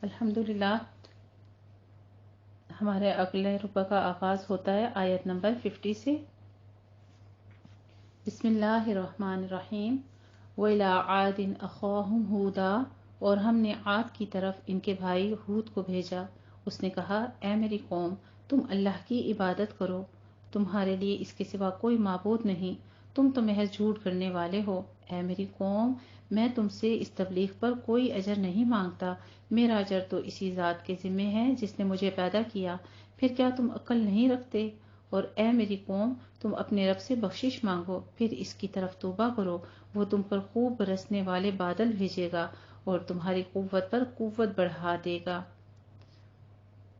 الحمدللہ ہمارے اگلے ربع کا آغاز ہوتا ہے آیت نمبر 50 سے۔ بسم اللہ الرحمن الرحیم۔ وَإِلَىٰ عَادٍ أَخَاهُمْ هُودًا، اور ہم نے عاد کی طرف ان کے بھائی ہود کو بھیجا۔ اس نے کہا، اے میری قوم، تم اللہ کی عبادت کرو، تمہارے لیے اس کے سوا کوئی معبود نہیں، تم تو محض جھوٹ کرنے والے ہو۔ اے میری قوم، میں تم سے اس تبلیغ پر کوئی اجر نہیں مانگتا، میرا اجر تو اسی ذات کے ذمے ہے جس نے مجھے پیدا کیا، پھر کیا تم عقل نہیں رکھتے؟ اور اے میری قوم، تم اپنے رب سے بخشش مانگو، پھر اس کی طرف توبہ کرو، وہ تم پر خوب برسنے والے بادل بھیجے گا اور تمہاری قوت پر قوت بڑھا دے گا۔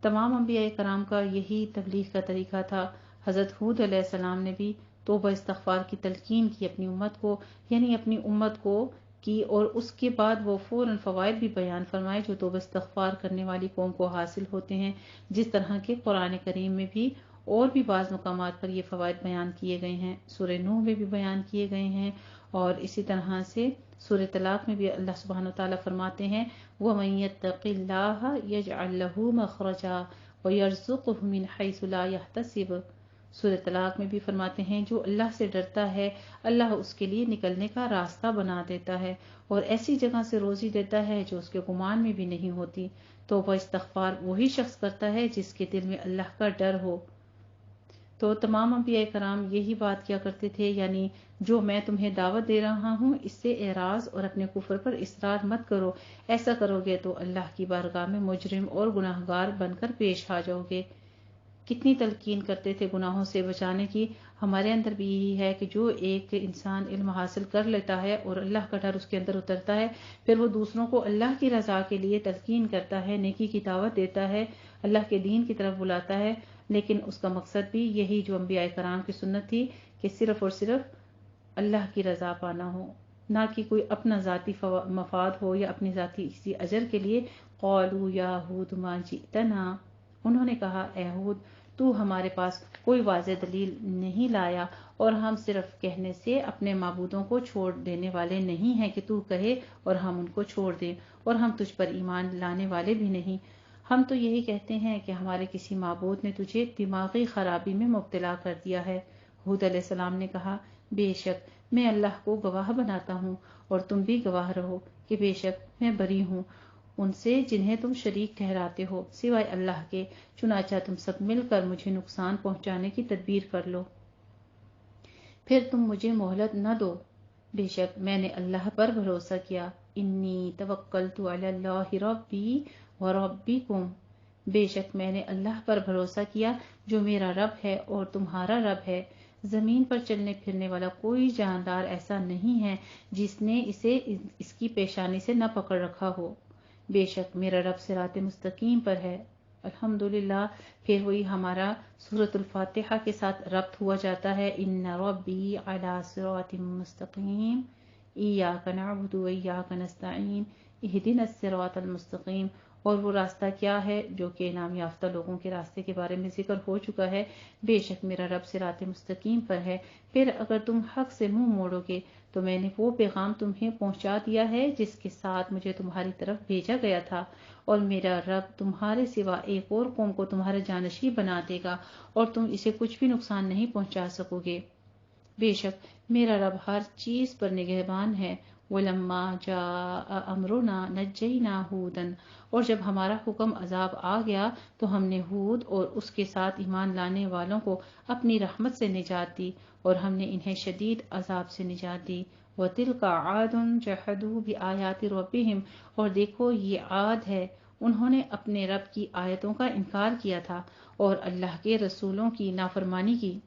تمام انبیاء کرام کا یہی تبلیغ کا طریقہ تھا۔ حضرت ہود علیہ السلام نے بھی توبہ استغفار کی تلقین کی اپنی امت کو، یعنی اپنی امت کو کی، اور اس کے بعد وہ فوراً فوائد بھی بیان فرمائے جو توبہ استغفار کرنے والی قوم کو حاصل ہوتے ہیں، جس طرح کے قرآن کریم میں بھی اور بھی بعض مقامات پر یہ فوائد بیان کیے گئے ہیں، سورہ نوح میں بھی بیان کیے گئے ہیں، اور اسی طرح سے سورہ طلاق میں بھی اللہ سبحانہ وتعالیٰ فرماتے ہیں وَمَن يَتَّقِ اللَّهَ يَجْعَل لَّهُ مَخْرَجًا وَيَرْزُقْهُ مِنْ حَيْثُ لَا يَحْتَسِبُ۔ سورہ طلاق میں بھی فرماتے ہیں جو اللہ سے ڈرتا ہے اللہ اس کے لیے نکلنے کا راستہ بنا دیتا ہے اور ایسی جگہ سے روزی دیتا ہے جو اس کے گمان میں بھی نہیں ہوتی۔ توبہ استغفار وہی شخص کرتا ہے جس کے دل میں اللہ کا ڈر ہو۔ تو تمام انبیاء کرام یہی بات کیا کرتے تھے، یعنی جو میں تمہیں دعوت دے رہا ہوں اس سے اعراض اور اپنے کفر پر اصرار مت کرو، ایسا کرو گے تو اللہ کی بارگاہ میں مجرم اور گناہگار بن کر پیش آ جاؤ گے۔ کتنی تلقین کرتے تھے گناہوں سے بچانے کی۔ ہمارے اندر بھی یہی ہے کہ جو ایک انسان علم حاصل کر لیتا ہے اور اللہ کا ڈر اس کے اندر اترتا ہے، پھر وہ دوسروں کو اللہ کی رضا کے لیے تلقین کرتا ہے، نیکی کی دعوت دیتا ہے، اللہ کے دین کی طرف بلاتا ہے، لیکن اس کا مقصد بھی یہی جو انبیاء کرام کی سنت تھی کہ صرف اور صرف اللہ کی رضا پانا ہو، نہ کہ کوئی اپنا ذاتی مفاد ہو یا اپنی ذاتی کسی اجر کے لیے۔ قالوا یا ہود ما جئتنا، انہوں نے کہا اے ہود تو ہمارے پاس کوئی واضح دلیل نہیں لایا اور ہم صرف کہنے سے اپنے معبودوں کو چھوڑ دینے والے نہیں ہیں کہ تو کہے اور ہم ان کو چھوڑ دیں، اور ہم تجھ پر ایمان لانے والے بھی نہیں، ہم تو یہی کہتے ہیں کہ ہمارے کسی معبود نے تجھے دماغی خرابی میں مبتلا کر دیا ہے۔ ہود علیہ السلام نے کہا بے شک میں اللہ کو گواہ بناتا ہوں اور تم بھی گواہ رہو کہ بے شک میں بری ہوں ان سے جنہیں تم شریک ٹھہراتے ہو سوائے اللہ کے، چنانچہ تم سب مل کر مجھے نقصان پہنچانے کی تدبیر کر لو، پھر تم مجھے مہلت نہ دو۔ بے شک میں نے اللہ پر بھروسہ کیا، انی توکلت علی اللہ ربی وربکم، بے شک میں نے اللہ پر بھروسہ کیا جو میرا رب ہے اور تمہارا رب ہے۔ زمین پر چلنے پھرنے والا کوئی جاندار ایسا نہیں ہے جس نے اسے اس کی پیشانی سے نہ پکڑ رکھا ہو، بے شک میرا رب صراط مستقیم پر ہے۔ الحمدللہ پھر وہی ہمارا سورۃ الفاتحہ کے ساتھ ربط ہوا جاتا ہے، ان ربی علی صراط مستقیم ایاک نعبد و ایاک نستعین اہدنا الصراط المستقیم، اور وہ راستہ کیا ہے جو کہ انعام یافتہ لوگوں کے راستے کے بارے میں ذکر ہو چکا ہے، بے شک میرا رب صراط مستقیم پر ہے۔ پھر اگر تم حق سے منہ موڑو گے تو میں نے وہ پیغام تمہیں پہنچا دیا ہے جس کے ساتھ مجھے تمہاری طرف بھیجا گیا تھا، اور میرا رب تمہارے سوا ایک اور قوم کو تمہارا جانشین بنا دے گا اور تم اسے کچھ بھی نقصان نہیں پہنچا سکو گے، بے شک میرا رب ہر چیز پر نگہبان ہے۔ وَلَمَّا جَاءَ أَمْرُنَا نَجَّيْنَا هُودًا، اور جب ہمارا حکم عذاب آ گیا تو ہم نے ہود اور اس کے ساتھ ایمان لانے والوں کو اپنی رحمت سے نجات دی اور ہم نے انہیں شدید عذاب سے نجات دی۔ وَتِلْكَ عَادٌ جَحَدُوا بِآيَاتِ رَبِّهِمْ، اور دیکھو یہ عاد ہے، انہوں نے اپنے رب کی آیتوں کا انکار کیا تھا اور اللہ کے رسولوں کی نافرمانی کی۔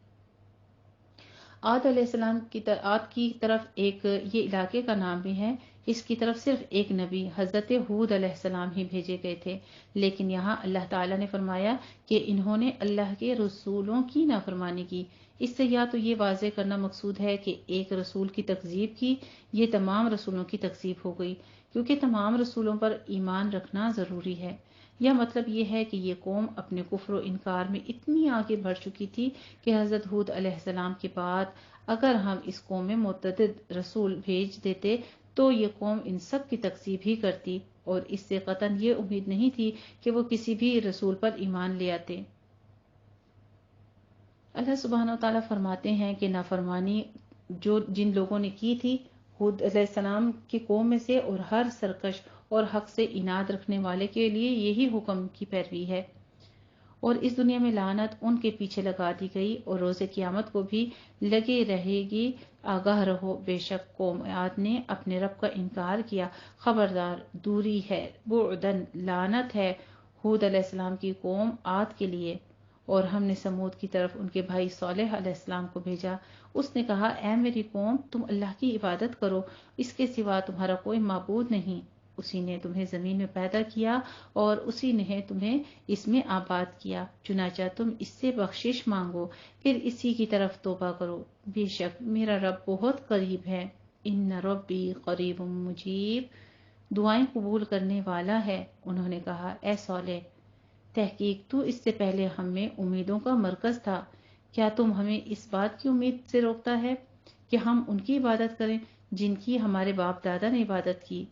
عاد علیہ السلام عاد کی طرف ایک یہ علاقے کا نام بھی ہے، اس کی طرف صرف ایک نبی حضرت ہود علیہ السلام ہی بھیجے گئے تھے، لیکن یہاں اللہ تعالیٰ نے فرمایا کہ انہوں نے اللہ کے رسولوں کی نافرمانی کی۔ اس سے یا تو یہ واضح کرنا مقصود ہے کہ ایک رسول کی تکذیب کی، یہ تمام رسولوں کی تکذیب ہو گئی کیونکہ تمام رسولوں پر ایمان رکھنا ضروری ہے، یا مطلب یہ ہے کہ یہ قوم اپنے کفر و انکار میں اتنی آگے بڑھ چکی تھی کہ حضرت ہود علیہ السلام کے بعد اگر ہم اس قوم میں متعدد رسول بھیج دیتے تو یہ قوم ان سب کی تکذیب ہی کرتی۔ اور اس سے قطعاً یہ امید نہیں تھی کہ وہ کسی بھی رسول پر ایمان لے آتے۔ اللہ سبحانہ و تعالیٰ فرماتے ہیں کہ نافرمانی جن لوگوں نے کی تھی ہود علیہ السلام کی قوم میں سے، اور ہر سرکش اور حق سے اناد رکھنے والے کے لیے یہی حکم کی پیروی ہے، اور اس دنیا میں لعنت ان کے پیچھے لگا دی گئی اور روز قیامت کو بھی لگے رہے گی۔ آگاہ رہو، بے شک قوم عاد نے اپنے رب کا انکار کیا، خبردار، دوری ہے، بعدن، لعنت ہے ہود علیہ السلام کی قوم عاد کے لیے۔ اور ہم نے سمود کی طرف ان کے بھائی صالح علیہ السلام کو بھیجا، اس نے کہا اے میری قوم، تم اللہ کی عبادت کرو، اس کے سوا تمہارا کوئی معبود نہیں، اسی نے تمہیں زمین میں پیدا کیا اور اسی نے تمہیں اس میں آباد کیا، چنانچہ تم اس سے بخشش مانگو، پھر اسی کی طرف توبہ کرو، بے شک میرا رب بہت قریب ہے، ان ربی قریب مجیب، دعائیں قبول کرنے والا ہے۔ انہوں نے کہا اے صالح، تحقیق تو اس سے پہلے ہم میں امیدوں کا مرکز تھا، کیا تم ہمیں اس بات کی امید سے روکتا ہے کہ ہم ان کی عبادت کریں جن کی ہمارے باپ دادا نے عبادت کی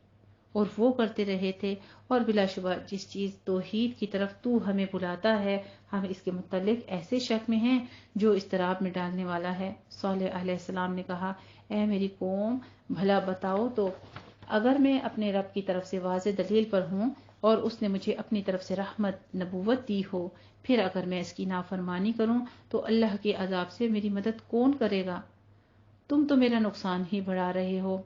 اور وہ کرتے رہے تھے، اور بلا شبہ جس چیز توحید کی طرف تو ہمیں بلاتا ہے ہم اس کے متعلق ایسے شک میں ہیں جو اضطراب میں ڈالنے والا ہے۔ صالح علیہ السلام نے کہا اے میری قوم، بھلا بتاؤ تو، اگر میں اپنے رب کی طرف سے واضح دلیل پر ہوں اور اس نے مجھے اپنی طرف سے رحمت نبوت دی ہو، پھر اگر میں اس کی نافرمانی کروں تو اللہ کے عذاب سے میری مدد کون کرے گا؟ تم تو میرا نقصان ہی بڑھا رہے ہو۔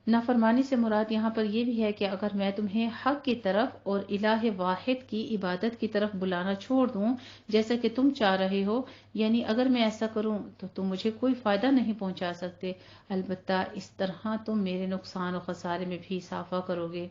نافرمانی سے مراد یہاں پر یہ بھی ہے کہ اگر میں تمہیں حق کی طرف اور الہ واحد کی عبادت کی طرف بلانا چھوڑ دوں جیسا کہ تم چاہ رہے ہو، یعنی اگر میں ایسا کروں تو تم مجھے کوئی فائدہ نہیں پہنچا سکتے، البتہ اس طرح تم میرے نقصان و خسارے میں بھی اضافہ کرو گے۔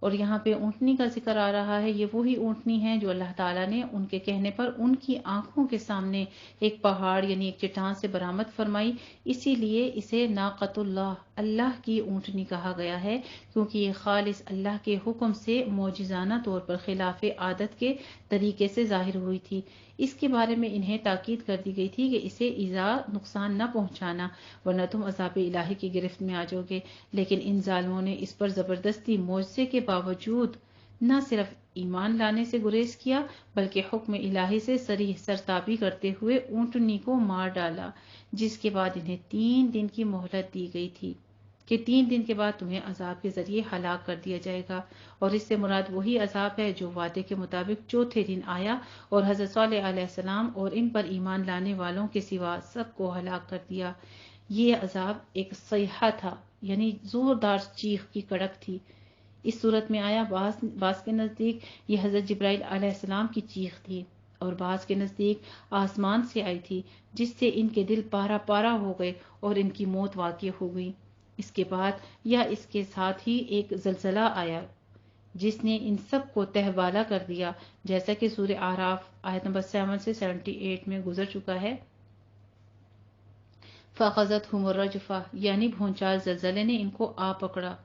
اور یہاں پہ اونٹنی کا ذکر آ رہا ہے، یہ وہی اونٹنی ہے جو اللہ تعالیٰ نے ان کے کہنے پر ان کی آنکھوں کے سامنے ایک پہاڑ یعنی ایک چٹان سے برآمد فرمائی، اسی لیے اسے ناقۃ اللہ، اللہ کی اونٹنی کہا گیا ہے، کیونکہ یہ خالص اللہ کے حکم سے معجزانہ طور پر خلاف عادت کے طریقے سے ظاہر ہوئی تھی۔ اس کے بارے میں انہیں تاکید کر دی گئی تھی کہ اسے ایذا، نقصان نہ پہنچانا، ورنہ تم عذاب الہی کی گرفت میں آ جاؤ گے، لیکن ان ظالموں نے اس پر زبردستی معجزے کے باوجود نہ صرف ایمان لانے سے گریز کیا بلکہ حکم الہی سے صریح سرتابی کرتے ہوئے اونٹنی کو مار ڈالا، جس کے بعد انہیں 3 دن کی مہلت دی گئی تھی کہ 3 دن کے بعد تمہیں عذاب کے ذریعے ہلاک کر دیا جائے گا، اور اس سے مراد وہی عذاب ہے جو وعدے کے مطابق چوتھے دن آیا اور حضرت صالح علیہ السلام اور ان پر ایمان لانے والوں کے سوا سب کو ہلاک کر دیا۔ یہ عذاب ایک صیحہ تھا، یعنی زوردار چیخ کی کڑک تھی۔ اس صورت میں آیا بعض کے نزدیک یہ حضرت جبرائیل علیہ السلام کی چیخ تھی، اور بعض کے نزدیک آسمان سے آئی تھی، جس سے ان کے دل پارا پارا ہو گئے اور ان کی موت واقع ہو گئی۔ اس کے بعد یا اس کے ساتھ ہی ایک زلزلہ آیا جس نے ان سب کو تہبالہ کر دیا، جیسا کہ سورہ اعراف آیت نمبر 7 سے 78 میں گزر چکا ہے۔ فَأَخَذَتْهُمُ الرَّجْفَةُ، یعنی بھونچال زلزلے نے ان کو آ پکڑا،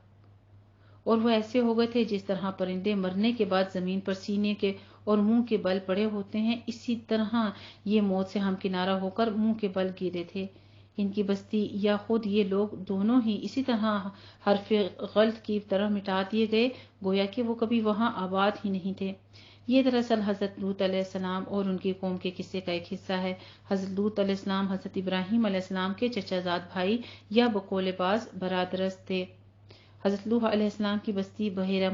اور وہ ایسے ہو گئے تھے جس طرح پرندے مرنے کے بعد زمین پر سینے کے اور منہ کے بل پڑے ہوتے ہیں، اسی طرح یہ موت سے ہمکنارہ ہو کر منہ کے بل گرے تھے۔ ان کی بستی یا خود یہ لوگ دونوں ہی اسی طرح حرف غلط کی طرح مٹا دیے گئے، گویا کہ وہ کبھی وہاں آباد ہی نہیں تھے۔ یہ دراصل حضرت لوط علیہ السلام اور ان کی قوم کے قصے کا ایک حصہ ہے۔ حضرت لوط علیہ السلام حضرت ابراہیم علیہ السلام کے چچا زاد بھائی یا بقول باز برادرست تھے۔ حضرت لوط علیہ السلام کی بستی بحیرہ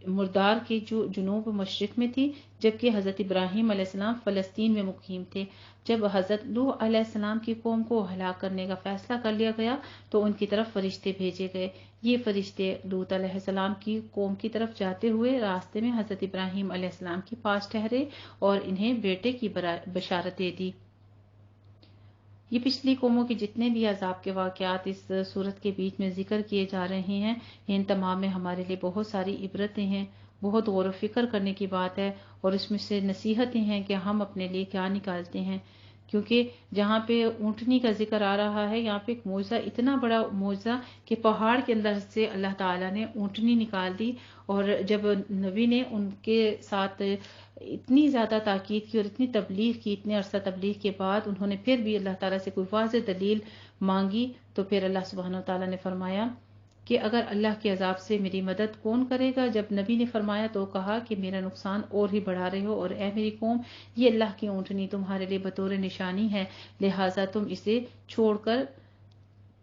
مردار کے جو جنوب مشرق میں تھی، جبکہ حضرت ابراہیم علیہ السلام فلسطین میں مقیم تھے۔ جب حضرت لوط علیہ السلام کی قوم کو ہلاک کرنے کا فیصلہ کر لیا گیا تو ان کی طرف فرشتے بھیجے گئے۔ یہ فرشتے لوط علیہ السلام کی قوم کی طرف جاتے ہوئے راستے میں حضرت ابراہیم علیہ السلام کے پاس ٹھہرے اور انہیں بیٹے کی بشارتیں دی۔ یہ پچھلی قوموں کے جتنے بھی عذاب کے واقعات اس صورت کے بیچ میں ذکر کیے جا رہے ہیں، ان تمام میں ہمارے لیے بہت ساری عبرتیں ہیں، بہت غور و فکر کرنے کی بات ہے، اور اس میں سے نصیحتیں ہیں کہ ہم اپنے لیے کیا نکالتے ہیں، کیونکہ جہاں پہ اونٹنی کا ذکر آ رہا ہے یہاں پہ ایک معجزہ، اتنا بڑا معجزہ کہ پہاڑ کے اندر سے اللہ تعالیٰ نے اونٹنی نکال دی، اور جب نبی نے ان کے ساتھ اتنی زیادہ تاکید کی اور اتنی تبلیغ کی، اتنے عرصہ تبلیغ کے بعد انہوں نے پھر بھی اللہ تعالیٰ سے کوئی واضح دلیل مانگی، تو پھر اللہ سبحانہ و تعالیٰ نے فرمایا کہ اگر اللہ کے عذاب سے میری مدد کون کرے گا؟ جب نبی نے فرمایا تو کہا کہ میرا نقصان اور ہی بڑھا رہے ہو، اور اے میری قوم، یہ اللہ کی اونٹنی تمہارے لیے بطور نشانی ہے، لہٰذا تم اسے چھوڑ کر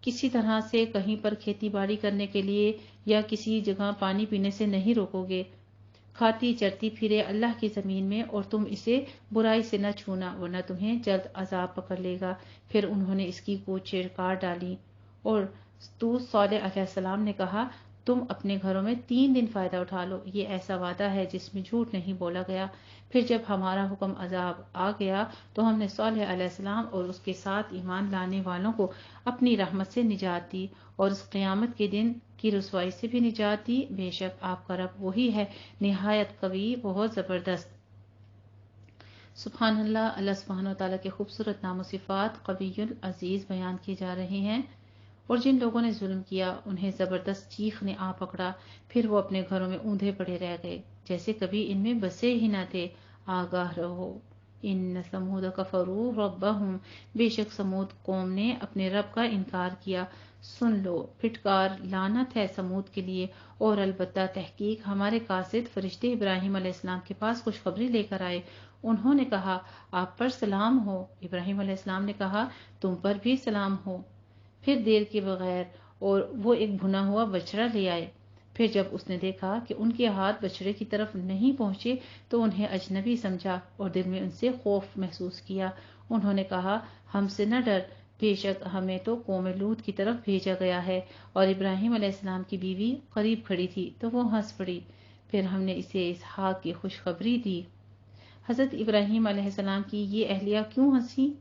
کسی طرح سے کہیں پر کھیتی باڑی کرنے کے لیے یا کسی جگہ پانی پینے سے نہیں روکو گے۔ کھاتی چرتی پھرے اللہ کی زمین میں، اور تم اسے برائی سے نہ چھونا ورنہ تمہیں جلد عذاب پکڑ لے گا۔ پھر انہوں نے اس کی کوچر کاٹ ڈالی، اور تو صالح علیہ السلام نے کہا تم اپنے گھروں میں 3 دن فائدہ اٹھا لو، یہ ایسا وعدہ ہے جس میں جھوٹ نہیں بولا گیا۔ پھر جب ہمارا حکم عذاب آ گیا تو ہم نے صالح علیہ السلام اور اس کے ساتھ ایمان لانے والوں کو اپنی رحمت سے نجات دی، اور اس قیامت کے دن کی رسوائی سے بھی نجات دی۔ بے شک آپ کا رب وہی ہے نہایت قوی، بہت زبردست۔ سبحان اللہ۔ اللہ سبحانہ وتعالیٰ کے خوبصورت نام و صفات قوی العزیز بیان کیے جا رہے ہیں۔ اور جن لوگوں نے ظلم کیا انہیں زبردست چیخ نے آ پکڑا، پھر وہ اپنے گھروں میں اوندھے پڑے رہ گئے جیسے کبھی ان میں بسے ہی نہ تھے۔ آگاہ رہو، ان ثمود کفروا ربہم، بے شک سمود قوم نے اپنے رب کا انکار کیا۔ سن لو، پھٹکار لعنت ہے سمود کے لیے، اور البتہ تحقیق ہمارے قاصد فرشتے ابراہیم علیہ السلام کے پاس خوشخبری لے کر آئے۔ انہوں نے کہا آپ پر سلام ہو۔ ابراہیم علیہ السلام نے کہا تم پر بھی سلام ہو۔ پھر دیر کے بغیر اور وہ ایک بھنا ہوا بچڑا لے آئے۔ پھر جب اس نے دیکھا کہ ان کے ہاتھ بچڑے کی طرف نہیں پہنچے تو انہیں اجنبی سمجھا اور دل میں ان سے خوف محسوس کیا۔ انہوں نے کہا ہم سے نہ ڈر، بے شک ہمیں تو قوم لوط کی طرف بھیجا گیا ہے۔ اور ابراہیم علیہ السلام کی بیوی قریب کھڑی تھی تو وہ ہنس پڑی۔ پھر ہم نے اسے اسحاق کی خوشخبری دی۔ حضرت ابراہیم علیہ السلام کی یہ اہلیہ کیوں ہنسی؟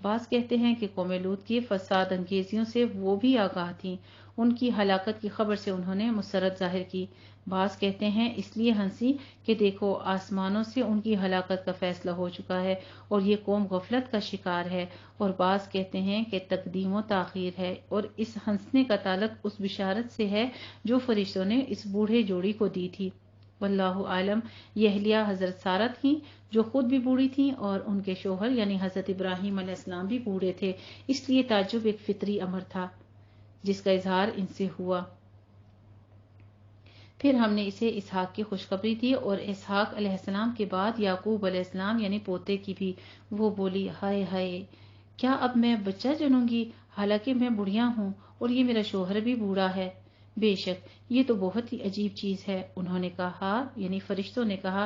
بعض کہتے ہیں کہ قوم لوط کی فساد انگیزیوں سے وہ بھی آگاہ تھیں، ان کی ہلاکت کی خبر سے انہوں نے مسرت ظاہر کی۔ بعض کہتے ہیں اس لیے ہنسی کہ دیکھو آسمانوں سے ان کی ہلاکت کا فیصلہ ہو چکا ہے اور یہ قوم غفلت کا شکار ہے۔ اور بعض کہتے ہیں کہ تقدیم و تاخیر ہے، اور اس ہنسنے کا تعلق اس بشارت سے ہے جو فرشتوں نے اس بوڑھے جوڑی کو دی تھی۔ واللہ عالم۔ یہ اہلیہ حضرت سارہ تھیں جو خود بھی بوڑھی تھیں، اور ان کے شوہر یعنی حضرت ابراہیم علیہ السلام بھی بوڑھے تھے، اس لیے تعجب ایک فطری امر تھا جس کا اظہار ان سے ہوا۔ پھر ہم نے اسے اسحاق کی خوشخبری دی، اور اسحاق علیہ السلام کے بعد یعقوب علیہ السلام یعنی پوتے کی بھی۔ وہ بولی ہائے ہائے، کیا اب میں بچہ جنوں گی، حالانکہ میں بڑھیا ہوں اور یہ میرا شوہر بھی بوڑھا ہے؟ بے شک یہ تو بہت ہی عجیب چیز ہے۔ انہوں نے کہا یعنی فرشتوں نے کہا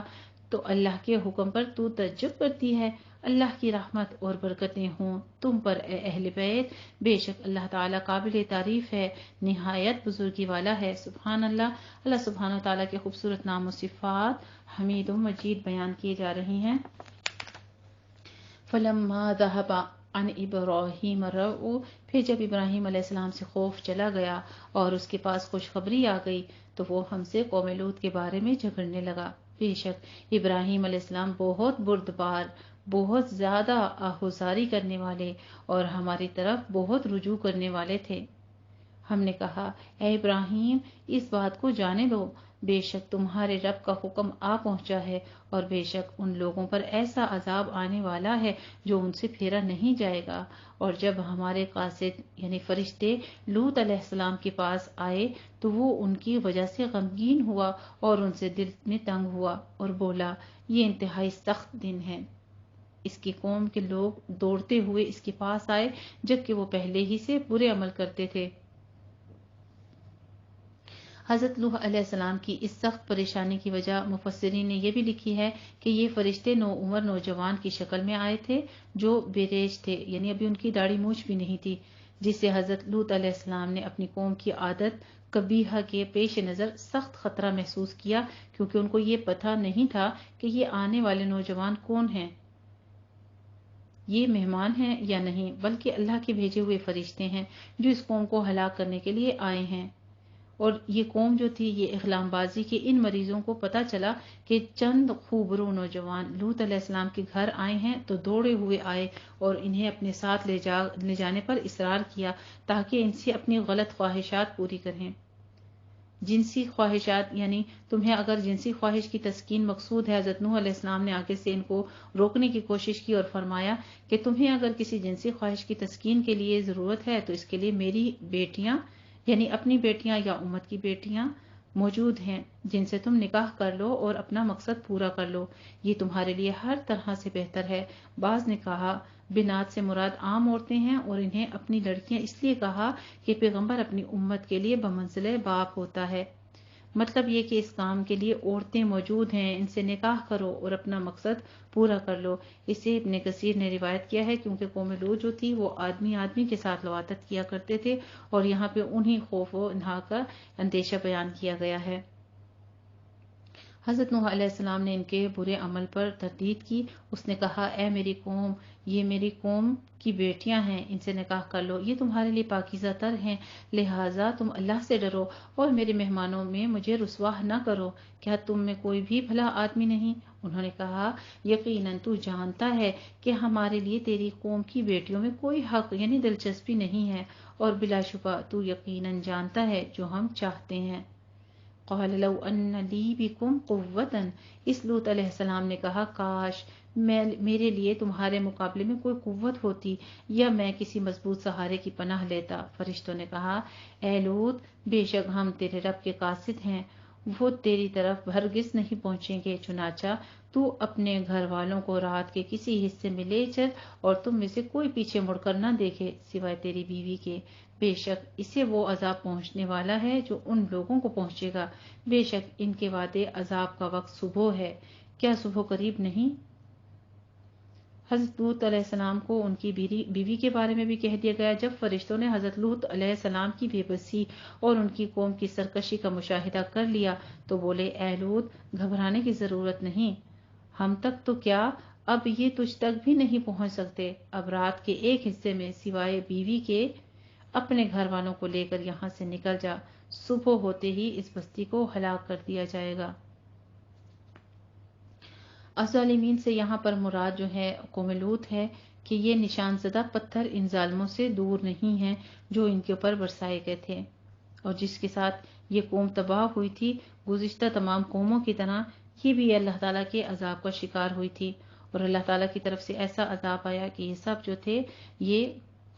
تو اللہ کے حکم پر تو تعجب کرتی ہے، اللہ کی رحمت اور برکتیں ہوں تم پر اے اہل بیت، بے شک اللہ تعالیٰ قابل تعریف ہے، نہایت بزرگی والا ہے۔ سبحان اللہ۔ اللہ سبحانہ و تعالیٰ کے خوبصورت نام و صفات حمید و مجید بیان کیے جا رہے ہیں۔ فلما ذهب عن ابراہیم الروع، پھر جب ابراہیم علیہ السلام سے خوف چلا گیا اور اس کے پاس خوشخبری آ گئی تو وہ ہم سے قوم لوط کے بارے میں جھگڑنے لگا۔ بے شک ابراہیم علیہ السلام بہت بردبار، بہت زیادہ آہوزاری کرنے والے اور ہماری طرف بہت رجوع کرنے والے تھے۔ ہم نے کہا اے ابراہیم اس بات کو جانے دو، بے شک تمہارے رب کا حکم آ پہنچا ہے، اور بے شک ان لوگوں پر ایسا عذاب آنے والا ہے جو ان سے پھیرا نہیں جائے گا۔ اور جب ہمارے قاصد یعنی فرشتے لوط علیہ السلام کے پاس آئے تو وہ ان کی وجہ سے غمگین ہوا اور ان سے دل میں تنگ ہوا اور بولا یہ انتہائی سخت دن ہے۔ اس کی قوم کے لوگ دوڑتے ہوئے اس کے پاس آئے جبکہ وہ پہلے ہی سے برے عمل کرتے تھے۔ حضرت نوح علیہ السلام کی اس سخت پریشانی کی وجہ مفسرین نے یہ بھی لکھی ہے کہ یہ فرشتے نوعمر نوجوان کی شکل میں آئے تھے جو بیریش تھے، یعنی ابھی ان کی داڑھی مونچھ بھی نہیں تھی، جس سے حضرت لوط علیہ السلام نے اپنی قوم کی عادت قبیحہ کے پیش نظر سخت خطرہ محسوس کیا، کیونکہ ان کو یہ پتہ نہیں تھا کہ یہ آنے والے نوجوان کون ہیں، یہ مہمان ہیں یا نہیں، بلکہ اللہ کے بھیجے ہوئے فرشتے ہیں جو اس قوم کو ہلاک کرنے کے لیے آئے ہیں۔ اور یہ قوم جو تھی یہ اغلام بازی کے ان مریضوں کو پتہ چلا کہ چند خوبرو نوجوان لوط علیہ السلام کے گھر آئے ہیں تو دوڑے ہوئے آئے اور انہیں اپنے ساتھ لے جانے پر اصرار کیا تاکہ ان سے اپنی غلط خواہشات پوری کریں۔ جنسی خواہشات یعنی تمہیں اگر جنسی خواہش کی تسکین مقصود ہے، حضرت نوح علیہ السلام نے آگے سے ان کو روکنے کی کوشش کی اور فرمایا کہ تمہیں اگر کسی جنسی خواہش کی تسکین کے لیے ضرورت ہے تو اس کے لیے میری بیٹیاں یعنی اپنی بیٹیاں یا امت کی بیٹیاں موجود ہیں جن سے تم نکاح کر لو اور اپنا مقصد پورا کر لو، یہ تمہارے لیے ہر طرح سے بہتر ہے۔ بعض نے کہا بنات سے مراد عام عورتیں ہیں اور انہیں اپنی لڑکیاں اس لیے کہا کہ پیغمبر اپنی امت کے لیے بمنزلہ باپ ہوتا ہے، مطلب یہ کہ اس کام کے لیے عورتیں موجود ہیں، ان سے نکاح کرو اور اپنا مقصد پورا کر لو۔ اسے ابن کثیر نے روایت کیا ہے کیونکہ قوم لوط جو تھی وہ آدمی آدمی کے ساتھ لواطت کیا کرتے تھے، اور یہاں پہ انہی خوف و انہا کا اندیشہ بیان کیا گیا ہے۔ حضرت نوح علیہ السلام نے ان کے برے عمل پر تردید کی۔ اس نے کہا اے میری قوم، یہ میری قوم کی بیٹیاں ہیں، ان سے نکاح کر لو، یہ تمہارے لیے پاکیزہ تر ہیں، لہٰذا تم اللہ سے ڈرو اور میرے مہمانوں میں مجھے رسوا نہ کرو۔ کیا تم میں کوئی بھی بھلا آدمی نہیں؟ انہوں نے کہا یقیناً تو جانتا ہے کہ ہمارے لیے تیری قوم کی بیٹیوں میں کوئی حق یعنی دلچسپی نہیں ہے، اور بلا شبہ تو یقیناً جانتا ہے جو ہم چاہتے ہیں۔ قال لو ان لی بکم قوتا، اس لوط علیہ السلام نے کہا کاش میرے لیے تمہارے مقابلے میں کوئی قوت ہوتی یا میں کسی مضبوط سہارے کی پناہ لیتا۔ فرشتوں نے کہا اے لوط، بے شک ہم تیرے رب کے قاصد ہیں، وہ تیری طرف ہرگز نہیں پہنچیں گے، چنانچہ تو اپنے گھر والوں کو رات کے کسی حصے میں لے چل اور تم میں سے کوئی پیچھے مڑ کر نہ دیکھے سوائے تیری بیوی کے، بے شک اسے وہ عذاب پہنچنے والا ہے جو ان لوگوں کو پہنچے گا، بے شک ان کے وعدے عذاب کا وقت صبح ہے، کیا صبح قریب نہیں؟ حضرت لوط علیہ السلام کو ان کی بیوی کے بارے میں بھی کہہ دیا گیا۔ جب فرشتوں نے حضرت لوط علیہ السلام کی بے بسی اور ان کی قوم کی سرکشی کا مشاہدہ کر لیا تو بولے اے لوط، گھبرانے کی ضرورت نہیں، ہم تک تو کیا اب یہ تجھ تک بھی نہیں پہنچ سکتے، اب رات کے ایک حصے میں سوائے بیوی کے اپنے گھر والوں کو لے کر یہاں سے نکل جا، صبح ہوتے ہی اس بستی کو ہلاک کر دیا جائے گا۔ الظالمین سے یہاں پر مراد جو ہے قوم لوط ہے کہ یہ نشان زدہ پتھر ان ظالموں سے دور نہیں ہیں جو ان کے اوپر برسائے گئے تھے اور جس کے ساتھ یہ قوم تباہ ہوئی تھی، گزشتہ تمام قوموں کی طرح یہ بھی اللہ تعالیٰ کے عذاب کا شکار ہوئی تھی، اور اللہ تعالیٰ کی طرف سے ایسا عذاب آیا کہ یہ سب جو تھے یہ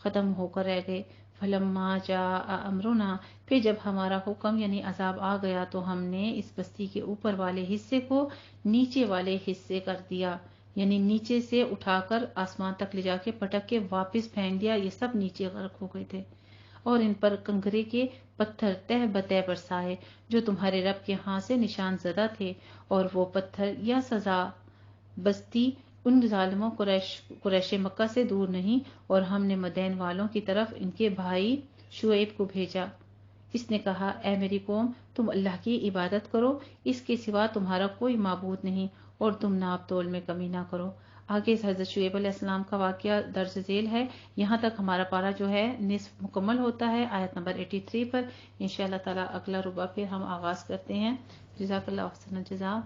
ختم ہو کر رہ گئے۔ فلما جاء امرنا، پھر جب ہمارا حکم یعنی عذاب آ گیا تو ہم نے اس بستی کے اوپر والے حصے کو نیچے والے حصے کر دیا، یعنی نیچے سے اٹھا کر آسمان تک لے جا کے پٹک کے واپس پھینک دیا، یہ سب نیچے غرق ہو گئے تھے، اور ان پر کنکرے کے پتھر تہ بتہ برسائے جو تمہارے رب کے ہاں سے نشان زدہ تھے، اور وہ پتھر یا سزا بستی ان ظالموں قریش مکہ سے دور نہیں، اور ہم نے مدین والوں کی طرف ان کے بھائی شعیب کو بھیجا۔ اس نے کہا اے میری قوم، تم اللہ کی عبادت کرو، اس کے سوا تمہارا کوئی معبود نہیں، اور تم ناپ تول میں کمی نہ کرو۔ آگے حضرت شعیب علیہ السلام کا واقعہ درج ذیل ہے۔ یہاں تک ہمارا پارہ جو ہے نصف مکمل ہوتا ہے آیت نمبر 83 پر۔ انشاءاللہ تعالی اگلا ربع پھر ہم آغاز کرتے ہیں۔ جزاک اللہ احسن الجزا۔